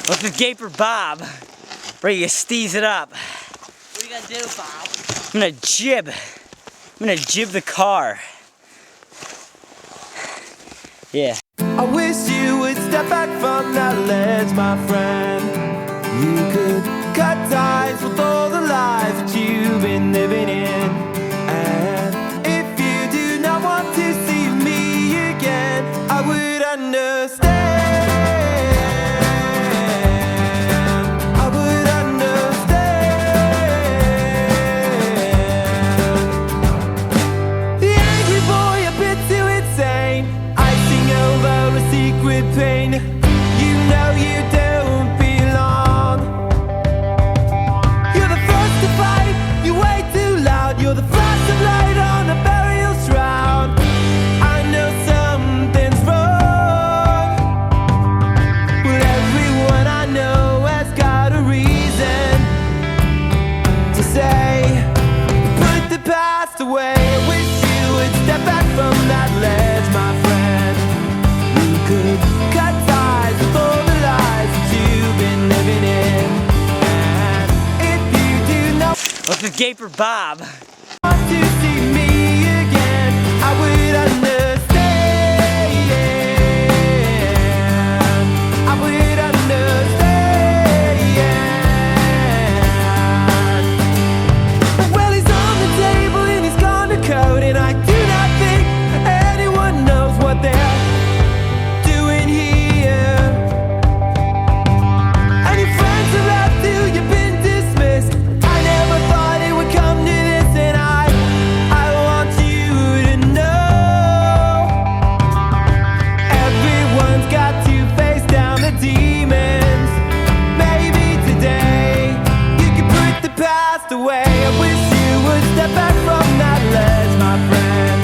What's with Gaper Bob? Ready to steeze it up. What are you gonna do, Bob? I'm gonna jib. I'm gonna jib the car. Yeah. I wish you would step back from that ledge, my friend. You could cut ties with all the lies that you've been living in. And if you do not want to see me again, I would understand. I would understand. The angry boy, a bit too insane, icing over a secret pain. You know you don't belong. You're the first to fight, you way too loud. You're the flash of light on a burial shroud. I know something's wrong. Well, everyone I know has got a reason to say, put the past away. I wish you would step back from that ledge, my friend. You could cut ties with all the lies that you've been living in. And if you do not What's with Gaper Bob? want to see me again, I would understand. I would understand. Well, he's on the table and he's gone to code, and I do not think anyone knows what they're doing here. And your friends are out till you've been dismissed. I never thought it would come to this, and I want you to know, everyone's got to face down the demons. Maybe today you can put the past away. I wish you would step back from that ledge, my friend.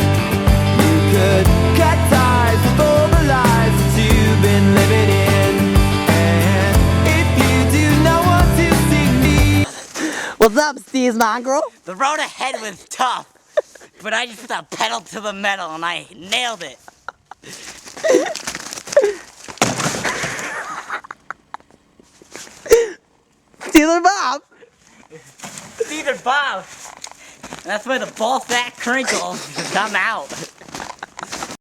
You could cut ties with all the lies that you've been living in. And if you do not want to see me, What's up, Steve's mongrel? The road ahead was tough, but I just put the pedal to the metal and I nailed it. Steeler Bob! It's either Bob. And that's why the ball sack crinkles come out.